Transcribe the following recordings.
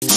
Hello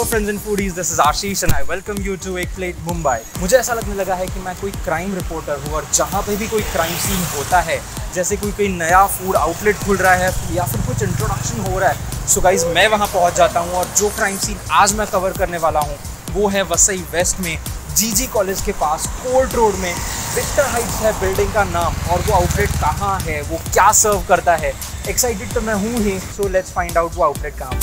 friends and foodies, this is Ashish and I welcome you to एक plate Mumbai. मुझे ऐसा लगने लगा है कि मैं कोई क्राइम रिपोर्टर हूँ और जहाँ पे भी कोई क्राइम सीन होता है, जैसे कोई नया फूड आउटलेट खुल रहा है या फिर कुछ इंट्रोडक्शन हो रहा है, सो गाइज मैं वहाँ पहुँच जाता हूँ। और जो क्राइम सीन आज मैं कवर करने वाला हूँ वो है वसई वेस्ट में जीजी कॉलेज के पास कोर्ट रोड में विक्टर हाइट्स है बिल्डिंग का नाम। और वो आउटलेट कहाँ है, वो क्या सर्व करता है, एक्साइटेड तो मैं हूँ ही। सो लेट्स फाइंड आउट वो आउटलेट कहाँ पर।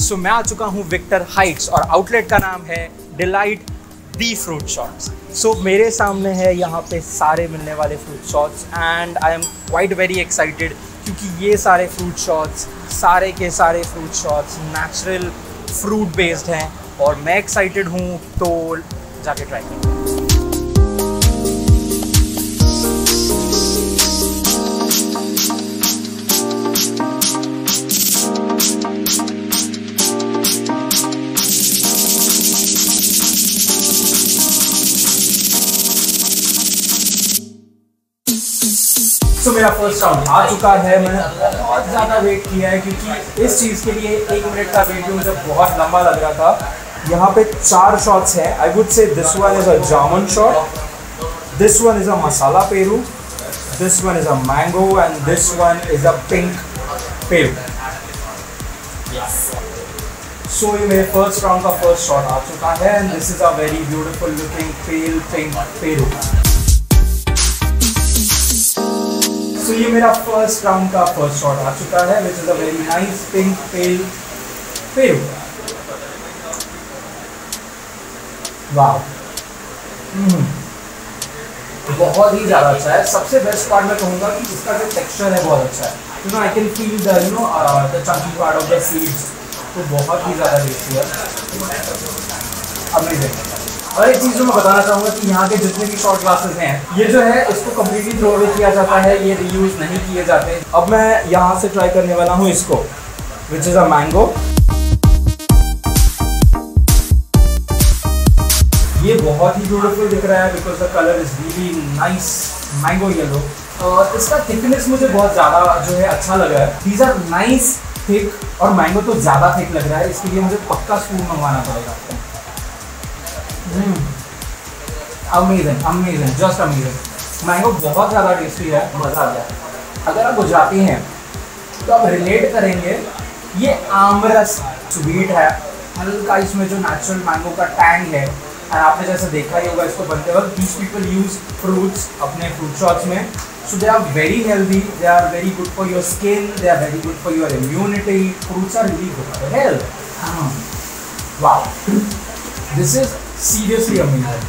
सो मैं आ चुका हूँ विक्टर हाइट्स और आउटलेट का नाम है डिलाइट दी फ्रूट शॉट्स। सो मेरे सामने है यहाँ पे सारे मिलने वाले fruit shots and I am quite very excited क्योंकि ये सारे फ्रूट शॉट्स, सारे के सारे fruit shots natural fruit based हैं और मैं एक्साइटेड हूँ, तो जाके ट्राई करूँ। तो मेरा फर्स्ट राउंड आ चुका है। मैंने बहुत ज़्यादा वेट किया है क्योंकि इस चीज़ के लिए 1 मिनट का वेट भी मुझे बहुत लंबा लग रहा था। यहाँ पे 4 शॉट्स हैं। I would say this one is a jamun shot, this one is a masala peru, this one is a mango and this one is a pink peru. So ये मेरे फर्स्ट राउंड का फर्स्ट शॉट आ चुका है and this is a very beautiful looking pale pink peru. तो ये मेरा first round का फर्स्ट शॉट आ चुका है which is a very nice pink pail Peru. वाह, बहुत ही ज़्यादा अच्छा है। सबसे बेस्ट पार्ट मैं कहूँगा कि इसका जो टेक्सचर है बहुत अच्छा है। You know I can feel the the Chunky part of the seeds, तो बहुत ही ज़्यादा टेस्टी है, अमेजिंग। और एक चीज़ जो मैं बताना चाहूँगा कि यहाँ के जितने भी शॉट ग्लासेस हैं, ये जो है इसको कम्प्लीटली थ्रो अवे किया जाता है, ये रीयूज नहीं किए जाते। अब मैं यहाँ से ट्राई करने वाला हूँ इसको, विच इज़ अ मैंगो। ये बहुत ही ब्यूटीफुल दिख रहा है because the colour is really nice mango yellow. और इसका थिकनेस मुझे बहुत ज़्यादा जो है अच्छा लगा है। दीज आर नाइस थिक और मैंगो तो ज़्यादा थिक लग रहा है, इसके लिए मुझे पक्का स्पून मंगवाना पड़ेगा आपको। Amazing amazing, just amazing. Mango बहुत ज़्यादा टेस्टी है, मज़ा आ गया। अगर आप गुजराती हैं तो आप रिलेट करेंगे, ये आमरस स्वीट है, हल्का इसमें जो नेचुरल मैंगो का टैंग है। और आपने जैसे देखा ही होगा इसको बनते वक्त, दीज पीपल यूज फ्रूट्स अपने फ्रूट शॉट्स में। So they are very healthy, they are very good for your skin, they are very good for your immunity. Fruits are really good for health. वाह, this is seriously amazing.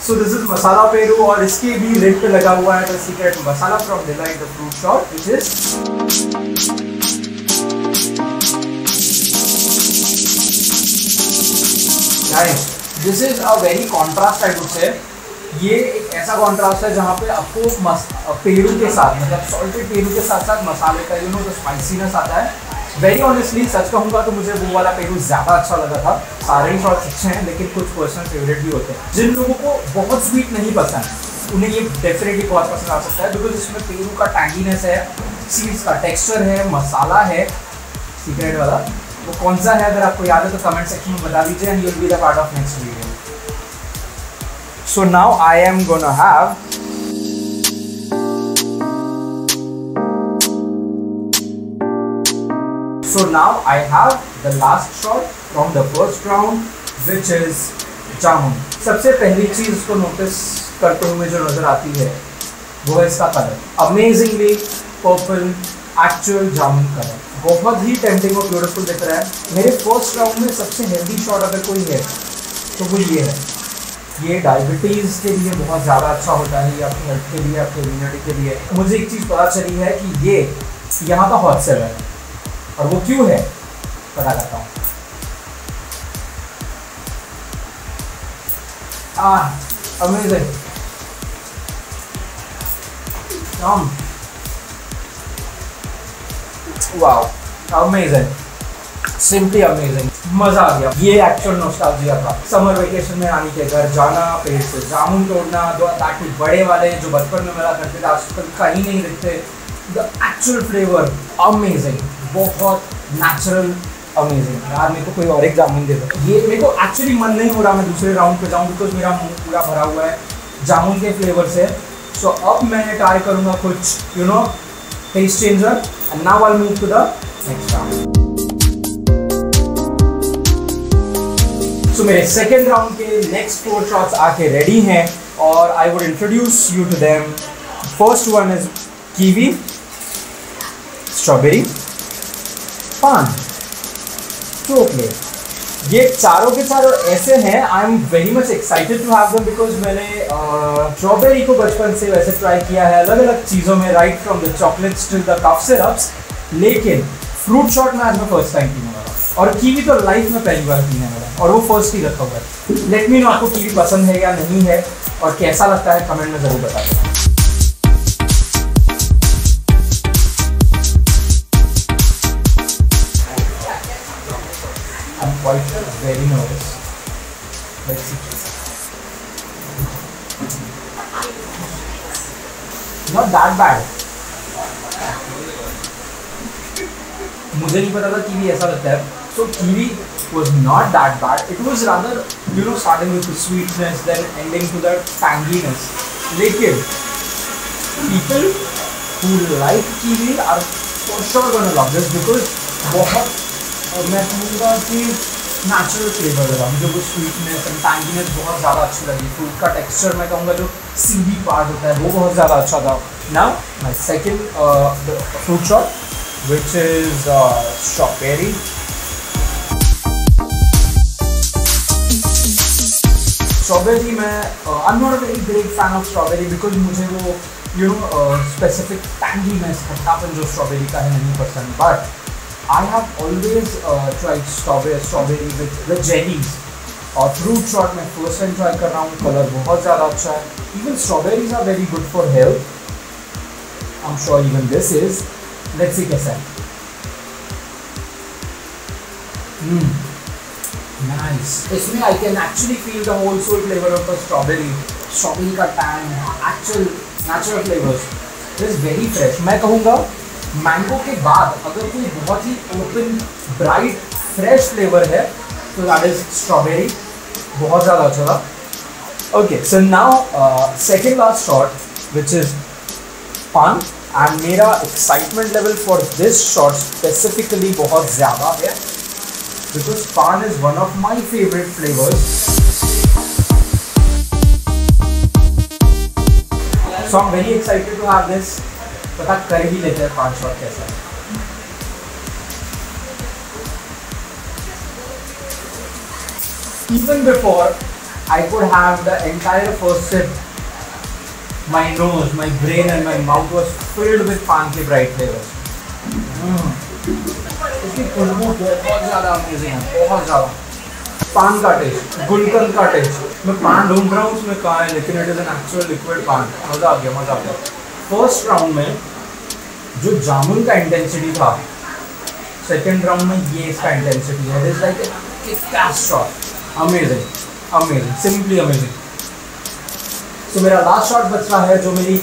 So this is masala peru और इसके भी lid पे लगा हुआ है the secret masala from Delight the fruit shot, which is nice. This is a very contrast I would से। ये एक ऐसा कॉन्ट्रास्ट है जहाँ पे आपको पेरू के साथ, मतलब सॉल्टेड पेरू के साथ साथ मसाले का जो स्पाइसीनेस आता है। वेरी ऑनेस्टली सच कहूँगा तो मुझे वो वाला पेरू ज़्यादा अच्छा लगा था। सारे ही शॉट्स अच्छे हैं लेकिन कुछ पर्सनल फेवरेट भी होते हैं। जिन लोगों को बहुत स्वीट नहीं पसंद उन्हें ये डेफिनेटली बहुत पसंद आ सकता है बिकॉज इसमें पेरू का टैंगीनेस है, सीड्स का टेक्सचर है, मसाला है सीक्रेट वाला। वो कौन सा है अगर आपको याद है तो कमेंट सेक्शन में बता दीजिए and you will be the part of next video. So now I am gonna have So now I have the last shot from the first round, which is जामुन। सबसे पहली चीज इसको नोटिस करते हुए जो नजर आती है वो है इसका कलर, अमेजिंगली पर्पल एक्चुअल जामुन कलर, बहुत ही टेम्पटिंग और ब्यूटीफुल दिख रहा है। मेरे फर्स्ट राउंड में सबसे हेल्दी शॉट अगर कोई है तो वो ये है। ये डायबिटीज़ के लिए बहुत ज़्यादा अच्छा होता है, ये आपकी हेल्थ के लिए, आपके इम्यूनिटी के लिए। मुझे एक चीज़ पता चली है कि ये यहाँ का हॉट सेलर है और वो क्यों है पता करता हूँ। Amazing. Wow, amazing, simply amazing, मजा आ गया। ये एक्चुअल नॉस्टैल्जिया था, समर वेकेशन में नानी के घर जाना, पेड़ से जामुन तोड़ना, ताकि बड़े वाले जो बचपन में मिला करते थे आजकल कहीं नहीं दिखते। द एक्चुअल फ्लेवर अमेजिंग, बहुत नेचुरल, अमेजिंग। यार मेरे को कोई और एक जामुन दे दो। ये मेरे को एक्चुअली मन नहीं हो रहा मैं दूसरे राउंड पे जाऊँ, बिकॉज मेरा मुंह पूरा भरा हुआ है जामुन के फ्लेवर से। सो अब मैं ट्राई करूँगा कुछ you know taste changer, and now I move to the next round. So मेरे सेकेंड राउंड के नेक्स्ट 4 शॉट्स आके रेडी हैं और I would introduce you to them. First one is kiwi, strawberry, paan, chocolate. ये चारों के चारों ऐसे हैं, I am very much excited to have them because मैंने स्ट्रॉबेरी को बचपन से वैसे ट्राई किया है अलग अलग चीज़ों में, right from the chocolates to the cough syrups, लेकिन फ्रूट शॉट में आज मैं फर्स्ट टाइम पीने वाला, और कीवी तो लाइफ में पहली बार पीने वाला, और वो फर्स्ट ही रखा हुआ है। लेट मी नो आपको कीवी पसंद है या नहीं है, और कैसा लगता है कमेंट में ज़रूर बता देना। I'm quite very nervous. Let's see. Not that bad. मुझे नहीं पता था कीवी ऐसा लगता है। So kiwi was not that bad. It was rather, you know, starting with the sweetness, then ending to that tanginess. लेकिन people who like kiwi are for sure gonna love this because बहुत, और मैं कहूँगा कि natural flavour लगा मुझे, वो sweetness and tanginess बहुत ज़्यादा अच्छी लगी। फ्रूट का टेक्सचर मैं कहूँगा जो सीडी पार्ट होता है वो बहुत ज़्यादा अच्छा था। Now my second fruit shot which is strawberry. Strawberry में I am not a very big fan of strawberry because मुझे वो यू नो स्पेसिफिक टैंगीनेस, खट्टापन जो स्ट्रॉबेरी का है नहीं पसंद। But I have always tried strawberry with the jellies, और fruit shot में first time try कर रहा हूँ। कलर बहुत ज़्यादा अच्छा है। Even strawberries are very good for health. I'm sure even this is. Let's see कैसा है। Nice. इसमें I can actually feel the whole soul flavor of the strawberry. Strawberry का tang, actual natural flavors. It is very fresh. मैं कहूँगा mango के बाद अगर कोई बहुत ही ओपन ब्राइट फ्रेश फ्लेवर है तो दैट इज स्ट्रॉबेरी, बहुत ज़्यादा अच्छा था। Okay, so now second last shot which is paan, and मेरा excitement level for this shot specifically बहुत ज़्यादा है because paan is one of my favourite flavours. So I am very excited to have this. पता कर ही लेते हैं 5 शॉट कैसा है। Even before I could have the entire first sip, my nose, my brain and my mouth was filled with पान के bright flavors. इसकी खुशबू बहुत ज़्यादा अमेजिंग है, बहुत ज़्यादा। पान का टेस्ट, गुलकंद का टेस्ट, मैं पान ढूंढ रहा हूँ उसमें कहाँ है, लेकिन it is an actual liquid पान। मज़ा आ गया, मज़ा आ गया। फर्स्ट राउंड में जो जामुन का इंटेंसिटी था, सेकेंड राउंड में ये इसका इंटेंसिटी है। It is like a cash shot, amazing, amazing, simply amazing. तो मेरा लास्ट शॉट बच रहा है जो मेरी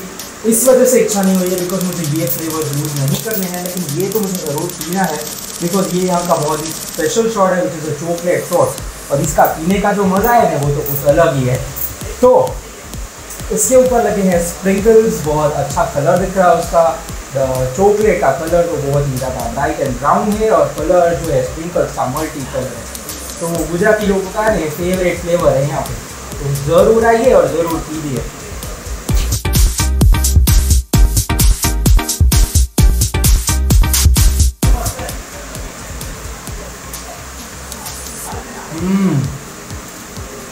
इस वजह से इच्छा नहीं हुई है बिकॉज मुझे ये फ्लेवर्स यूज़ नहीं करने हैं, लेकिन ये तो मुझे ज़रूर पीना है बिकॉज ये यहाँ का बहुत ही स्पेशल शॉट है which is a chocolate shot, और इसका पीने का जो मज़ा है ना वो तो कुछ अलग ही है। तो इसके ऊपर लगे हैं स्प्रिंकल्स, बहुत अच्छा कलर दिख रहा है उसका। चॉकलेट का कलर तो बहुत ही ज़्यादा ब्राइट एंड ब्राउन है, और कलर जो है स्प्रिंकल्स का मल्टी कलर है। तो गुजराती लोगों का है फेवरेट फ्लेवर है यहाँ पे, तो ज़रूर आइए और ज़रूर पीजिए।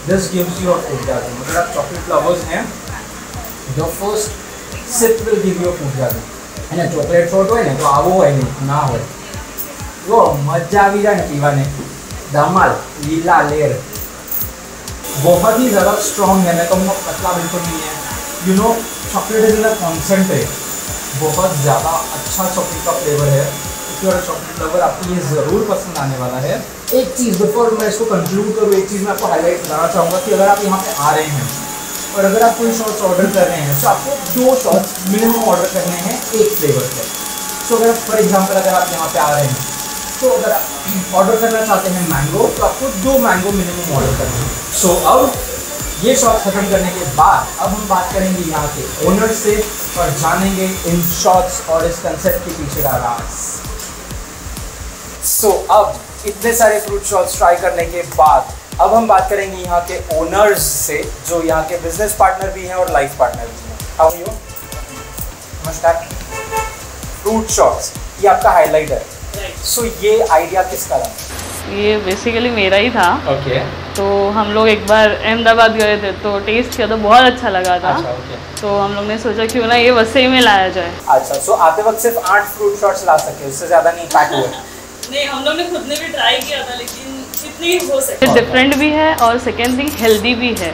This gives you a orgasm. अगर आप चॉकलेट लवर्स हैं, the first sip will give you a orgasm. है ना, चॉकलेट शॉट હોય ને તો આવો હોય ને ના હોય, જો મજા આવી જાય ને પીવાને, ધમાલ, લીલા લેર, बहुत ही ज़्यादा स्ट्रॉन्ग है। मैं कहूँगा पतला बिल्कुल नहीं है। You know chocolate is in the concentrate, बहुत ज़्यादा अच्छा चॉकलेट का फ्लेवर है। if you are a chocolate lover आपको ये ज़रूर पसंद आने वाला है। एक चीज़ बिफोर मैं इसको कंक्लूड करूँ, एक चीज़ मैं आपको हाईलाइट कराना चाहूँगा कि अगर आप यहाँ पे आ रहे हैं और अगर आप कोई शॉट्स ऑर्डर कर रहे हैं तो आपको 2 शॉट्स मिनिमम ऑर्डर करने हैं एक फ्लेवर से। सो अगर फॉर एग्जांपल अगर आप यहाँ पे आ रहे हैं तो अगर आप ऑर्डर करना चाहते हैं मैंगो तो आपको 2 मैंगो मिनिमम ऑर्डर करना है। सो अब ये शॉट्स खत्म करने के बाद अब हम बात करेंगे यहाँ के ओनर से और जानेंगे इन शॉट्स और इस कंसेप्ट के पीछे का राज। सो अब इतने सारे फ्रूट शॉट्स ट्राई करने के बाद अब हम बात करेंगे यहाँ के ओनर्स से जो यहाँ के बिजनेस पार्टनर भी हैं और लाइफ पार्टनर भी हैं। How are you? नमस्कार। फ्रूट शॉट्स ये आपका हाईलाइट है। सो ये आइडिया किसका था? ये बेसिकली मेरा ही था। ओके। तो हम लोग एक बार अहमदाबाद गए थे तो टेस्ट किया तो बहुत अच्छा लगा था। अच्छा, ओके। तो हम लोग ने सोचा क्यों ना ये वसई में लाया जाए। अच्छा, सो आते वक्त सिर्फ 8 फ्रूट शॉट्स ला सके, उससे ज़्यादा नहीं पैक हुए? नहीं, हम लोग ने खुद ने भी ट्राई किया था लेकिन इतनी हो सके। डिफरेंट भी है और सेकेंड थिंग हेल्दी भी है।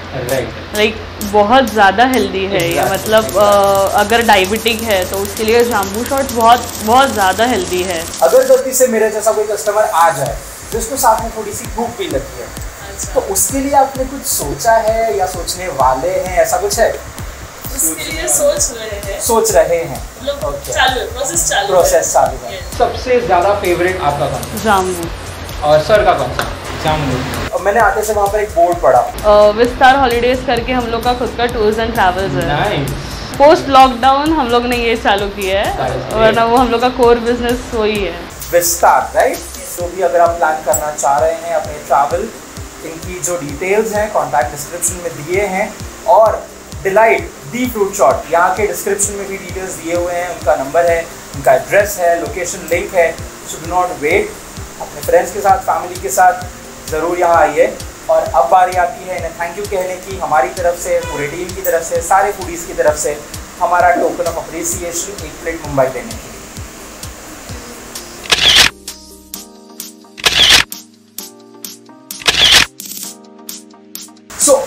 लाइक बहुत ज़्यादा हेल्दी है ये, मतलब अगर डायबिटिक है तो उसके लिए जाम्बू शॉट बहुत ज़्यादा हेल्दी है। अगर गलती से मेरे जैसा कोई कस्टमर आ जाए तो उसको साथ में थोड़ी सी भूख भी लगती है, तो उसके लिए आपने कुछ सोचा है या सोचने वाले हैं, ऐसा कुछ है? उसके लिए सोच रहे हैं मतलब चालू है, प्रोसेस चालू है। सबसे ज़्यादा फेवरेट आपका कौन सा? जाम्बू। और सर का कौन सा? जाम्बू। और मैंने आते से वहाँ पर एक बोर्ड पढ़ा, विस्तार हॉलीडेज करके हम लोग का खुद का टूर्स एंड ट्रैवल्स है। नाइस। पोस्ट लॉकडाउन हम लोग ने ये चालू किया है, वरना वो हम लोग का कोर बिजनेस वही है। विस्तार, राइट? तो भी अगर आप प्लान करना चाह रहे हैं अपने ट्रैवल, इनकी जो डिटेल्स हैं कॉन्टैक्ट डिस्क्रिप्शन में दिए हैं, और डिलाइट दी फ्रूट शॉट यहाँ के डिस्क्रिप्शन में भी डिटेल्स दिए हुए हैं, उनका नंबर है, उनका एड्रेस है, लोकेशन लिंक है। सो डू नॉट वेट, अपने फ्रेंड्स के साथ, फैमिली के साथ ज़रूर यहाँ आइए। और अब बारी आती है इन्हें थैंक यू कहने की, हमारी तरफ से, पूरे टीम की तरफ से, सारे फूडीज़ की तरफ से हमारा टोकन ऑफ अप्रिसिएशन, एक प्लेट मुंबई देने के लिए।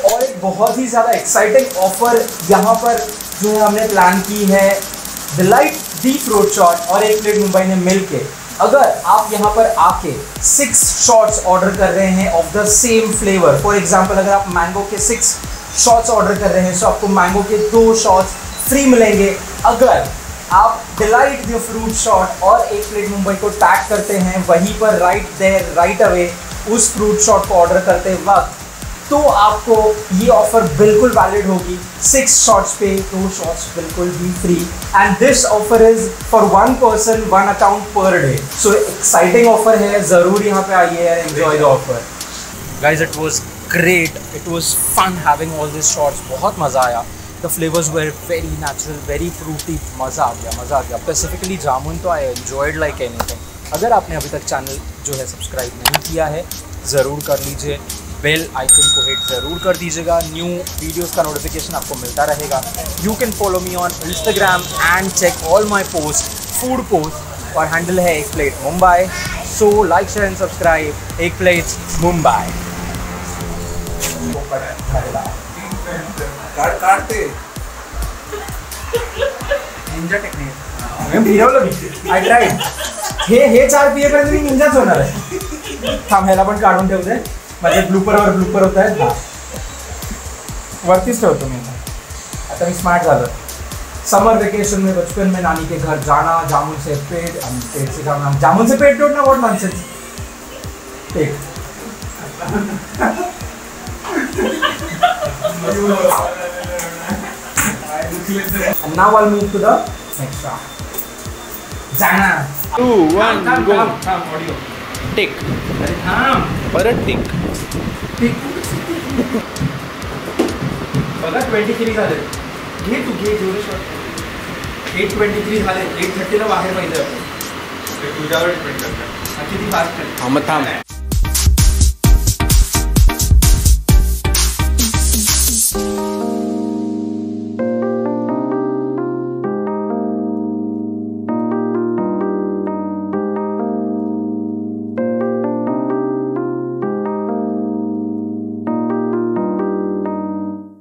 और एक बहुत ही ज़्यादा एक्साइटिंग ऑफर यहाँ पर जो है हमने प्लान की है, डिलाइट दी फ्रूट शॉट और एक प्लेट मुंबई ने मिलके, अगर आप यहाँ पर आके 6 शॉट्स ऑर्डर कर रहे हैं of the same flavour, for example अगर आप मैंगो के 6 शॉट्स ऑर्डर कर रहे हैं तो आपको मैंगो के 2 शॉट्स फ्री मिलेंगे। अगर आप डिलाइट दी फ्रूट शॉट और एक प्लेट मुंबई को टैग करते हैं वहीं पर राइट देयर राइट अवे उस फ्रूट शॉट को ऑर्डर करते वक्त, तो आपको ये ऑफर बिल्कुल वैलिड होगी। 6 शॉट्स पे 2 शॉट्स बिल्कुल भी free, and this offer is for 1 person 1 account per day. So exciting offer है, ज़रूर यहाँ पे आइए and enjoy the offer. Guys, it was great, it was fun having all this shots, बहुत मज़ा आया। The flavours were very natural, very fruity, मज़ा आ गया। स्पेसिफिकली जामुन तो आई एंजॉयड लाइक एनीथिंग। अगर आपने अभी तक चैनल जो है सब्सक्राइब नहीं किया है ज़रूर कर लीजिए, बेल आइकन को हिट ज़रूर कर दीजिएगा, न्यू वीडियोस का नोटिफिकेशन आपको मिलता रहेगा। You can follow me on Instagram and check all my post, food post, और हैंडल है एक plate Mumbai. So like, share and subscribe एक प्लेट मुंबई। काटते निंजा टेक्निक आई ट्राइड हे 4 पियेपर्यंत मी निंजाच होणार आहे। थांब, ह्याला पण काढून ठेवते, म्हणजे ब्लूपर होत आहेत ना, वरतीच ठेवतो मी। आता मी स्मार्ट झालं। समर वेकेशन में बचपन में नानी के घर जाना, जामुन से पेट से जाना, जामुन से पेट टूटना, व्हाट नॉनसेंस। ठीक। And now I'll move to the next round. जाना। 2, 1, go. ऑडियो टिक, अरे थांब, परत टिक. बघा 23 झाले, घे तू, घे जेवढे शॉट। 8:23 झाले, 8:30 ला बाहेर पाहिजे आपण, तुझ्यावर डिपेंड करतं किती फास्ट आहे। मग थांब.